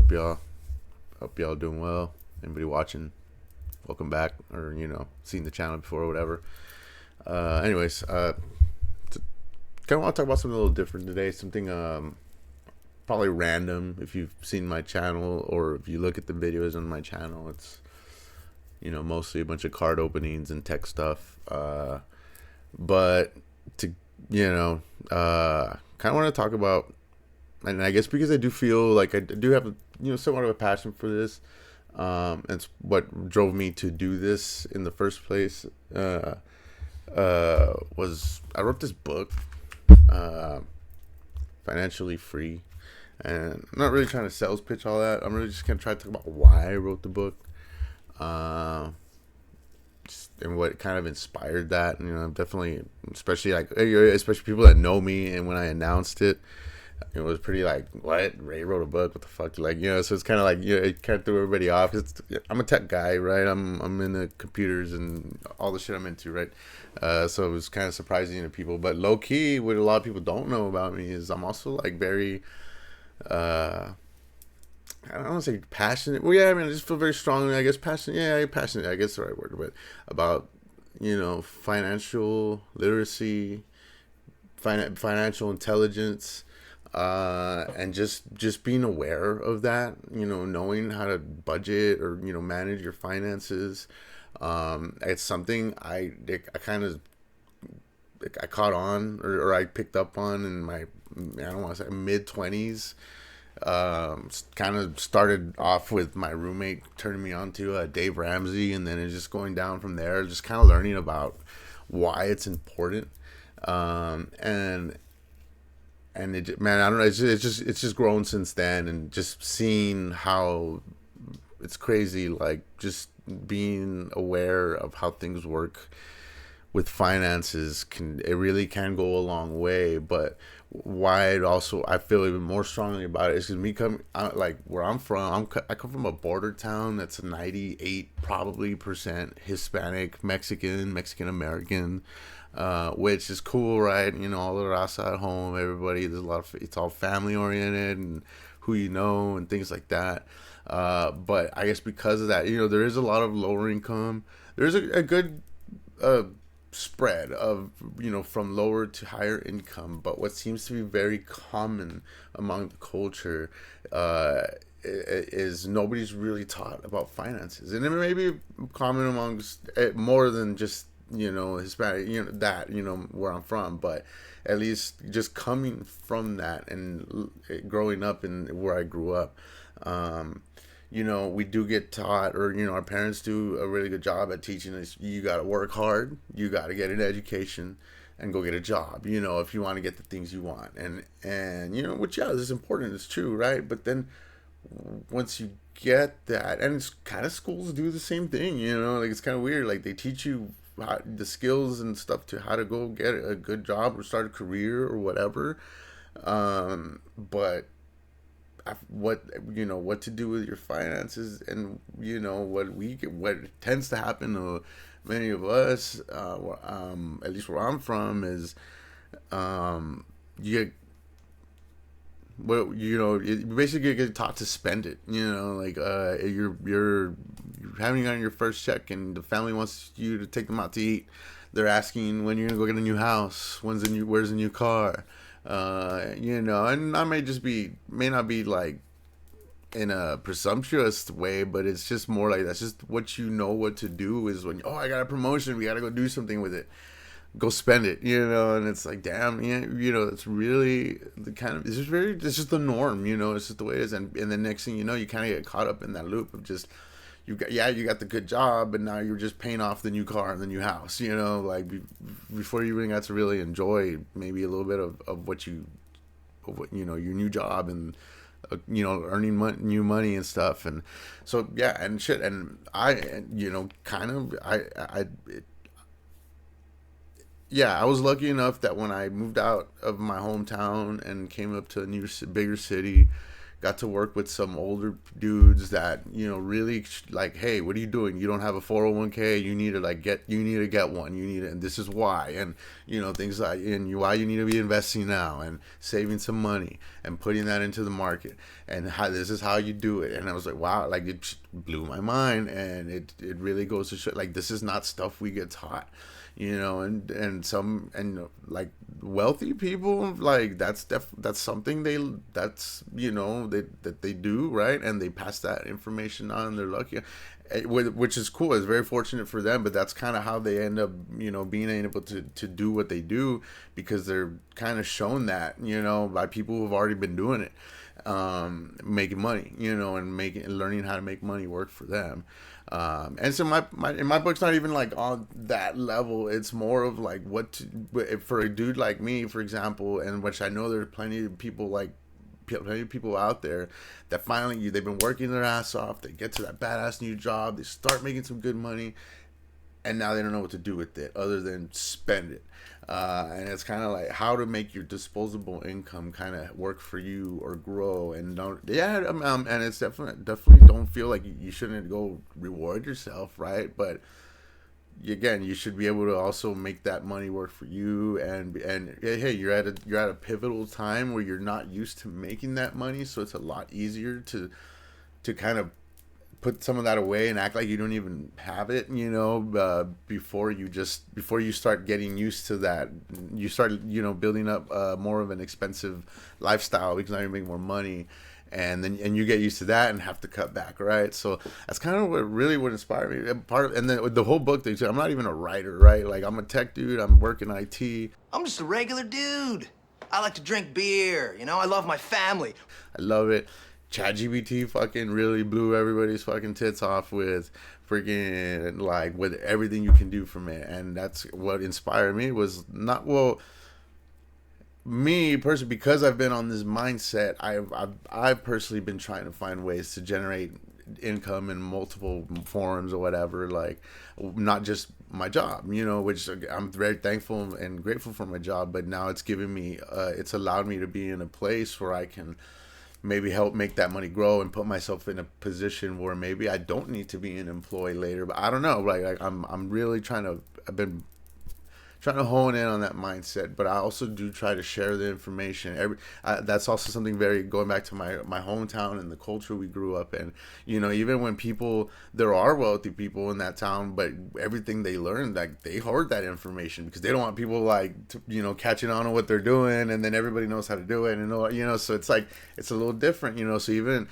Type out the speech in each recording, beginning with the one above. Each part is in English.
up, y'all? Hope y'all doing well. Anybody watching? Welcome back, or seen the channel before or whatever. Anyways, kind of want to talk about something a little different today. Something probably random. If you've seen my channel or if you look at the videos on my channel, it's mostly a bunch of card openings and tech stuff. But to kind of want to talk about, and I guess because I do feel like I do have somewhat of a passion for this. It's what drove me to do this in the first place. Was I wrote this book, uh, financially free, and I'm not really trying to sales pitch all that. I'm really just gonna try to talk about why I wrote the book, uh, and what kind of inspired that. Definitely, especially people that know me, and when I announced it. It was pretty like, what? Ray wrote a book? What the fuck? So it's kind of like, it kind of threw everybody off. I'm a tech guy, right? I'm in the computers and all the shit I'm into, right? So it was kind of surprising to people. But low key, what a lot of people don't know about me is I'm also like very, I don't want to say passionate. Well, yeah, I mean, I just feel very strongly, I guess, passionate. Yeah, passionate, I guess the right word, but about, financial literacy, financial intelligence, and just being aware of that, knowing how to budget or manage your finances. It's something I kind of I caught on, or I picked up on in my, I don't want to say mid 20s. Kind of started off with my roommate turning me on to Dave Ramsey, and then it's just going down from there, just kind of learning about why it's important. And it, man, I don't know. It's just grown since then, and just seeing how it's crazy. Like, just being aware of how things work with finances it really can go a long way. But why it also, I feel even more strongly about it is because like where I'm from, I come from a border town that's 98 probably percent Hispanic, Mexican American, which is cool, right? All the raza at home, everybody. There's a lot of, it's all family oriented and who and things like that. But I guess because of that, there is a lot of lower income. There's a good spread of from lower to higher income, but what seems to be very common among the culture is nobody's really taught about finances, and it may be common amongst more than just Hispanic, that where I'm from, but at least just coming from that and growing up in where I grew up. We do get taught, or our parents do a really good job at teaching us, you got to work hard, you got to get an education and go get a job, if you want to get the things you want. And which, yeah, this is important, it's true, right? But then once you get that, and it's kind of, schools do the same thing, like, it's kind of weird, like they teach you the skills and stuff to how to go get a good job or start a career or whatever. But what to do with your finances, and what tends to happen to many of us, at least where I'm from, is you get, well, you basically get taught to spend it. Like, you're having on your first check, and the family wants you to take them out to eat. They're asking when you're gonna go get a new house, where's the new car. And I may not be like in a presumptuous way, but it's just more like, that's just what to do is when, oh, I got a promotion, we gotta go do something with it, go spend it, and it's like, damn, yeah, it's really the kind of, it's just the norm, it's just the way it is. And the next thing you kind of get caught up in that loop of just, you got the good job, but now you're just paying off the new car and the new house, like, before you even got to really enjoy maybe a little bit of what your new job, and earning new money and stuff. And so, yeah, and shit. And I, kind of, yeah, I was lucky enough that when I moved out of my hometown and came up to a bigger city, got to work with some older dudes that, really like, hey, what are you doing? You don't have a 401k. You need to get one. You need it, and this is why. And things like, and why you need to be investing now and saving some money and putting that into the market, and how this is how you do it. And I was like, wow, like it blew my mind, and it really goes to show, like, this is not stuff we get taught. And like wealthy people, like that's something that they do, right, and they pass that information on. They're lucky, which is cool. It's very fortunate for them, but that's kind of how they end up, being able to do what they do, because they're kind of shown that, by people who've already been doing it, making money, and learning how to make money work for them. And so in my book's not even like on that level. It's more of like for a dude like me, for example, and which I know there's plenty of people out there that finally they've been working their ass off. They get to that badass new job. They start making some good money, and now they don't know what to do with it other than spend it. And it's kind of like how to make your disposable income kind of work for you or grow. And and it's definitely don't feel like you shouldn't go reward yourself, right? But again, you should be able to also make that money work for you. And hey, you're at a pivotal time where you're not used to making that money, so it's a lot easier to kind of put some of that away and act like you don't even have it, before you start getting used to that. You start, building up more of an expensive lifestyle because now you're making more money, and you get used to that and have to cut back, right? So that's kind of what inspired me. And then the whole book thing too. I'm not even a writer, right? Like, I'm a tech dude. I'm working IT. I'm just a regular dude. I like to drink beer. I love my family. I love it. ChatGPT fucking really blew everybody's fucking tits off with freaking, like, with everything you can do from it. And that's what inspired me. Was not, well, me personally, because I've been on this mindset, I've personally been trying to find ways to generate income in multiple forms or whatever, like not just my job, which I'm very thankful and grateful for my job, but now it's given me it's allowed me to be in a place where I can maybe help make that money grow and put myself in a position where maybe I don't need to be an employee later. But I don't know, like I'm really I've been trying to hone in on that mindset, but I also do try to share the information. That's also something very, going back to my hometown and the culture we grew up in. Even when there are wealthy people in that town, but everything they learn, like, they hoard that information because they don't want people catching on what they're doing, and then everybody knows how to do it, and so it's like it's a little different. So even,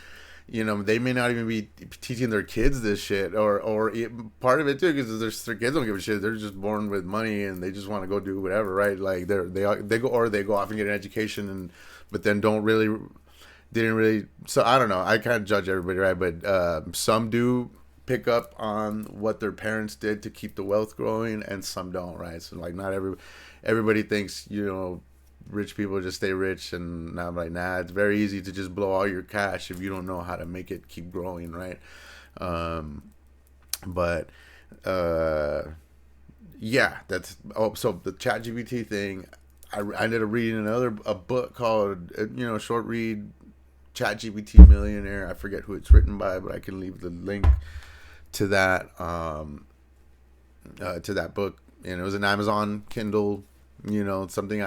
they may not even be teaching their kids this shit, or part of it too, because their kids don't give a shit. They're just born with money and they just want to go do whatever, right? Like they go off and get an education, but then didn't really. So I don't know. I can't judge everybody, right? But some do pick up on what their parents did to keep the wealth growing, and some don't, right? So like not everybody thinks rich people just stay rich, and I'm like, nah, it's very easy to just blow all your cash if you don't know how to make it keep growing, right? But yeah, so the ChatGPT thing, I ended up reading a book called, short read, ChatGPT Millionaire. I forget who it's written by, but I can leave the link to that book, and it was an Amazon Kindle, something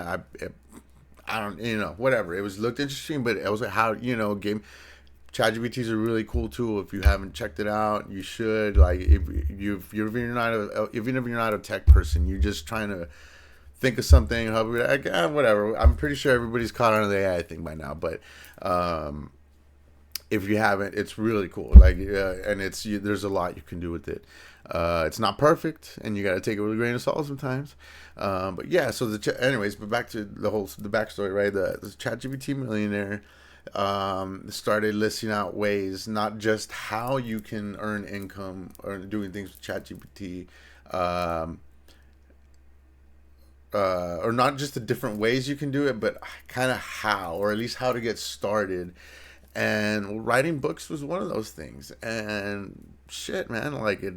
I don't, whatever. It looked interesting, but it was like, how, ChatGPT is a really cool tool. If you haven't checked it out, you should. Like, if you're not a tech person, you're just trying to think of something, whatever. I'm pretty sure everybody's caught on to the AI thing by now, but if you haven't, it's really cool. Like, and there's a lot you can do with it. It's not perfect, and you got to take it with a grain of salt sometimes. But yeah, so anyways, but back to the backstory, right? The ChatGPT Millionaire started listing out ways, not just how you can earn income or doing things with ChatGPT, or not just the different ways you can do it, but kind of how, or at least how to get started. And writing books was one of those things. And shit, man, like, it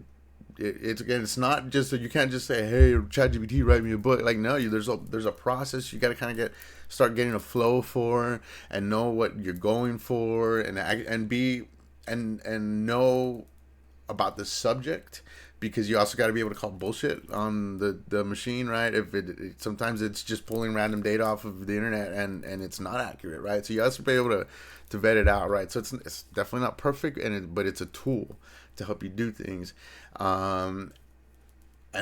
it's again, it's not just that you can't just say, hey, ChatGPT, write me a book. Like, no, there's a process you got to kind of start getting a flow for, and know what you're going for, and be and know about the subject, because you also got to be able to call bullshit on the machine, right? If sometimes it's just pulling random data off of the internet, and it's not accurate, right? So you have to be able to vet it out, right? So it's definitely not perfect, but it's a tool to help you do things. And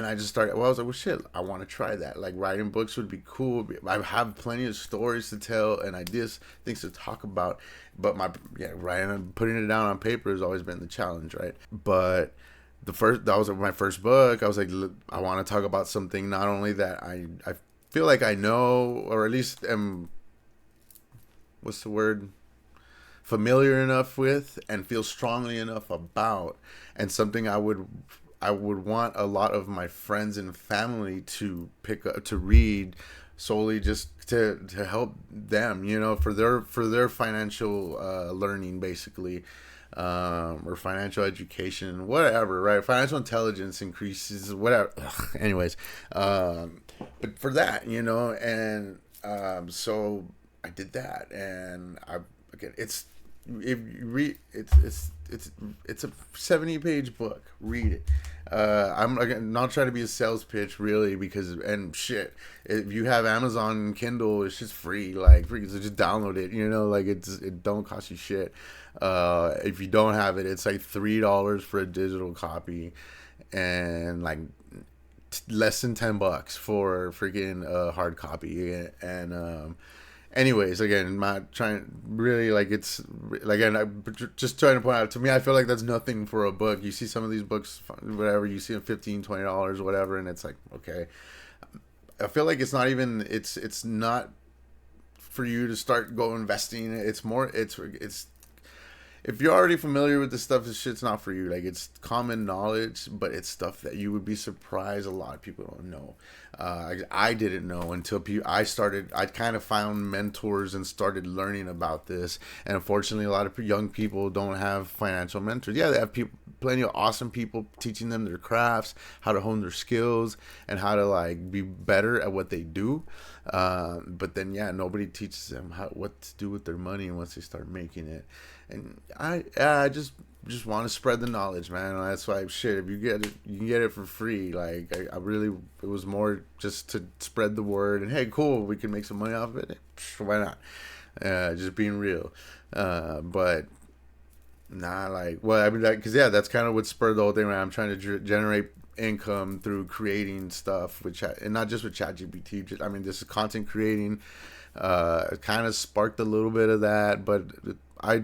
I just started. Well, I was like, well, shit, I want to try that. Like, writing books would be cool. I have plenty of stories to tell and ideas, things to talk about. But writing and putting it down on paper has always been the challenge, right? But that was my first book. I was like, look, I want to talk about something not only that I feel like I know, or at least am, what's the word, familiar enough with, and feel strongly enough about, and something I would want a lot of my friends and family to pick up to read, solely just to help them, for their financial learning, basically, or financial education, whatever, right? Financial intelligence increases, whatever. Ugh, anyways, but for that, and so I did that, and again, if you read, it's a 70-page book. Read it. I'm again not trying to be a sales pitch, really, because, and shit, if you have Amazon Kindle, it's just free. Like, free, so just download it. Like, it don't cost you shit. If you don't have it, it's like $3 for a digital copy, and like less than $10 for freaking hard copy. And anyways, again, I'm not trying really, like, it's again, I'm just trying to point out, to me, I feel like that's nothing for a book. You see some of these books, whatever, you see them $15-$20, whatever, and it's like, okay, I feel like it's not even, it's not for you to start go investing. It's more, it's if you're already familiar with this stuff, this shit's not for you. Like, it's common knowledge, but it's stuff that you would be surprised a lot of people don't know. I didn't know until I kind of found mentors and started learning about this. And unfortunately, a lot of young people don't have financial mentors. Yeah, they have plenty of awesome people teaching them their crafts, how to hone their skills, and how to, like, be better at what they do. But then, yeah, nobody teaches them what to do with their money once they start making it. And I just want to spread the knowledge, man. And that's why, shit, if you get it, you can get it for free. Like, I really, it was more just to spread the word. And hey, cool, we can make some money off of it. Why not? Just being real. But nah, like, well, I mean, because yeah, that's kind of what spurred the whole thing. Right? I'm trying to generate income through creating stuff with chat, and not just with ChatGPT. I mean, this is content creating. It kind of sparked a little bit of that, but I,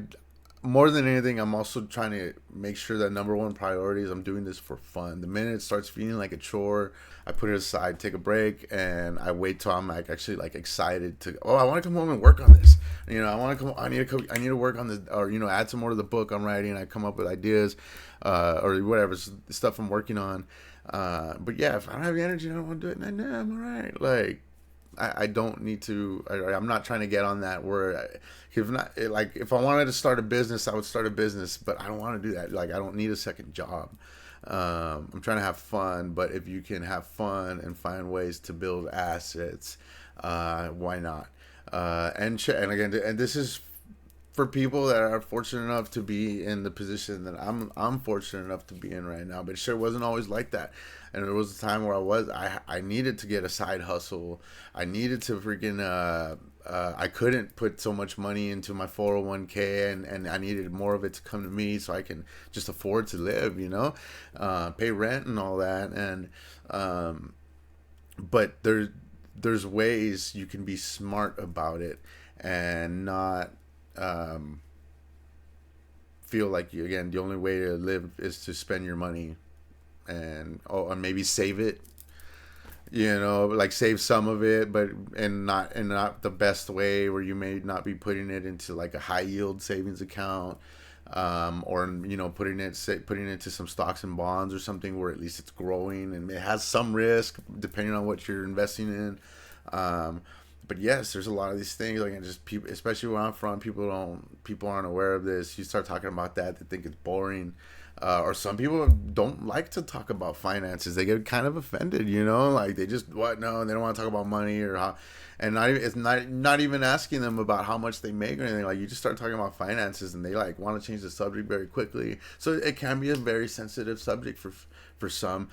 more than anything, I'm also trying to make sure that number one priority is I'm doing this for fun. The minute it starts feeling like a chore, I put it aside, take a break, and I wait till I'm like actually like excited to. Oh, I want to come home and work on this. I want to come. I need to work on this, or add some more to the book I'm writing. I come up with ideas, or whatever stuff I'm working on. But yeah, if I don't have the energy, I don't want to do it. Nah, I'm alright. Like, I don't need to. I'm not trying to get on that where, if I wanted to start a business, I would start a business, but I don't want to do that. Like, I don't need a second job. I'm trying to have fun, but if you can have fun and find ways to build assets, why not? And again, and this is for people that are fortunate enough to be in the position that I'm fortunate enough to be in right now. But it sure wasn't always like that. And there was a time where I needed to get a side hustle. I needed to freaking I couldn't put so much money into my 401k, and I needed more of it to come to me so I can just afford to live, pay rent and all that. And but there's ways you can be smart about it and not feel like the only way to live is to spend your money, and maybe save it, like save some of it, but not the best way, where you may not be putting it into like a high yield savings account, or putting it into some stocks and bonds or something where at least it's growing and it has some risk depending on what you're investing in. But yes, there's a lot of these things, like, just people, especially where I'm from, people aren't aware of this. You start talking about that, they think it's boring. Or some people don't like to talk about finances. They get kind of offended, like they just what no, they don't want to talk about money or how, and not even, it's not even asking them about how much they make or anything. Like you just start talking about finances, and they like want to change the subject very quickly. So it can be a very sensitive subject for some.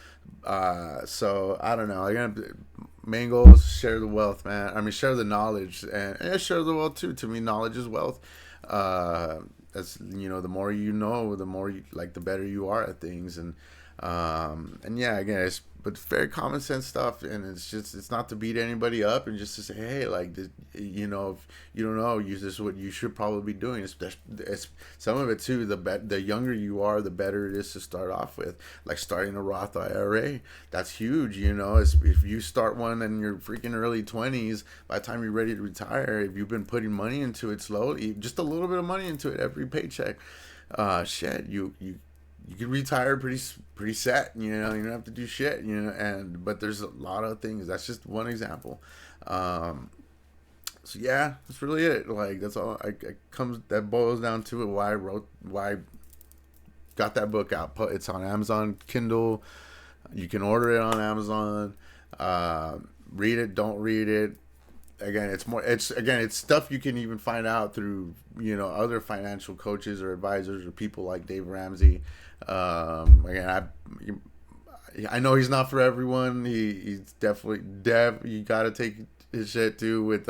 So I don't know. Again, main goal is share the wealth, man. I mean, share the knowledge, and share the wealth too. To me, knowledge is wealth. Uh, as the more you know, the more you, like the better you are at things, and yeah, again, it's but very common sense stuff, and it's not to beat anybody up, and just to say, hey, like this, if you don't know, this is what you should probably be doing. It's some of it too. The younger you are, the better it is to start off with, like starting a Roth IRA. That's huge. If you start one in your freaking early 20s, by the time you're ready to retire, if you've been putting money into it slowly, just a little bit of money into it every paycheck, shit, you can retire pretty set. You don't have to do shit. And but there's a lot of things. That's just one example. So yeah, that's really it. Like that's all. That boils down to it. Why I got that book out. It's on Amazon Kindle. You can order it on Amazon. Read it. Don't read it. Again, it's stuff you can even find out through other financial coaches or advisors or people like Dave Ramsey. Again, I know he's not for everyone. He's definitely you got to take his shit too with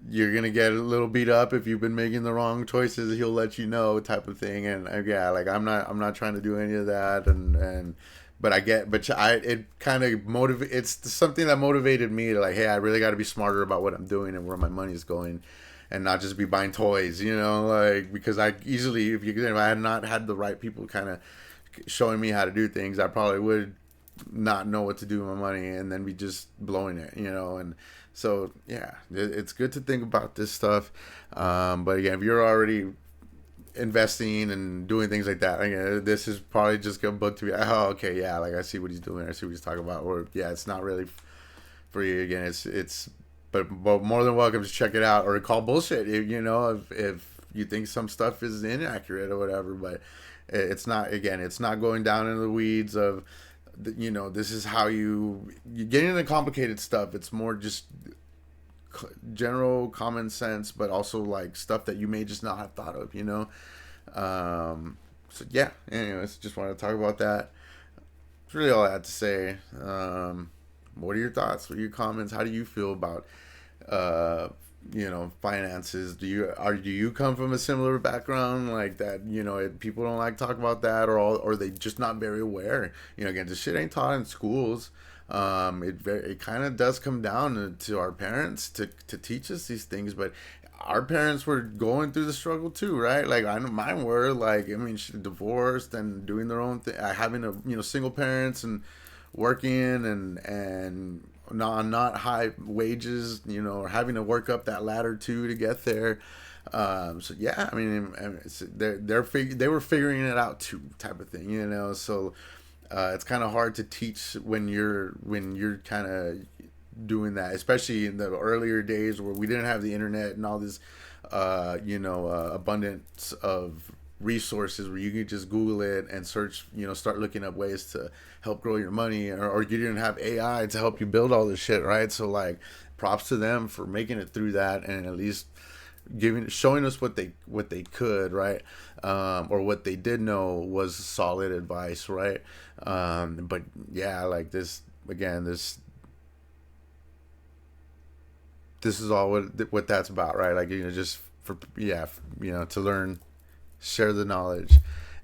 you're gonna get a little beat up if you've been making the wrong choices. He'll let you know, type of thing. And yeah, like I'm not trying to do any of that. And but it kind of it's something that motivated me to like, hey, I really got to be smarter about what I'm doing and where my money's going, and not just be buying toys, like because if I had not had the right people kind of showing me how to do things, I probably would not know what to do with my money and then be just blowing it, and so yeah, it's good to think about this stuff. But again, if you're already investing and doing things like that, again, this is probably just a book to be, oh, okay, yeah, like I see what he's doing, I see what he's talking about, or yeah, it's not really for you. Again, but more than welcome to check it out or call bullshit, if you think some stuff is inaccurate or whatever. But it's not going down into the weeds of this is how you get into complicated stuff. It's more just general common sense, but also like stuff that you may just not have thought of. So yeah, anyways, just wanted to talk about that. That's really all I had to say. What are your thoughts? What are your comments? How do you feel about finances? Do you come from a similar background like that? People don't like to talk about that, or they just not very aware. Again, this shit ain't taught in schools. It kind of does come down to our parents to teach us these things, but our parents were going through the struggle too, right? Like I know mine were like, I mean, divorced and doing their own thing, having single parents and working and not high wages, or having to work up that ladder too to get there. So yeah, I mean, they were figuring it out too, type of thing, So it's kind of hard to teach when you're kind of doing that, especially in the earlier days where we didn't have the internet and all this, abundance of resources where you could just Google it and search, start looking up ways to help grow your money, or you didn't have AI to help you build all this shit, right? So like, props to them for making it through that and at least showing us what they could, right? Or what they did know was solid advice, right? But yeah, like this again, this is all what that's about, right? Like, just for to learn, share the knowledge.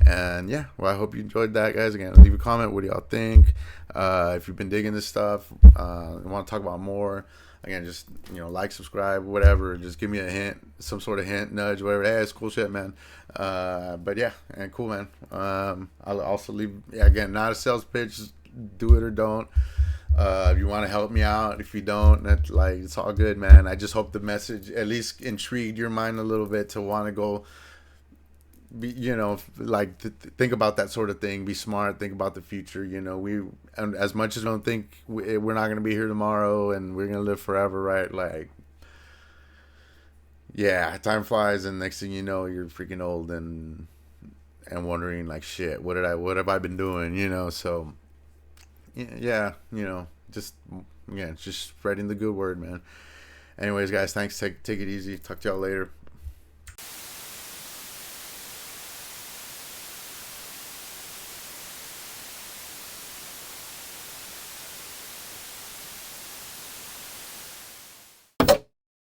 And yeah, well, I hope you enjoyed that, guys. Again, leave a comment. What do y'all think? If you've been digging this stuff, want to talk about more, again, just like, subscribe, whatever. Just give me a hint, some sort of hint, nudge, whatever. Hey, it's cool shit, man. But yeah, and cool, man. I'll also leave, again, not a sales pitch. Do it or don't. If you want to help me out, if you don't, that's like, it's all good, man. I just hope the message at least intrigued your mind a little bit to want to go think about that sort of thing. Be smart, think about the future. And as much as I don't think we're not going to be here tomorrow and we're going to live forever, right? Like, yeah, time flies, and next thing you know, you're freaking old, and and wondering like, shit, what have I been doing, So yeah, just again, just spreading the good word, man. Anyways, guys, thanks. Take it easy. Talk to y'all later.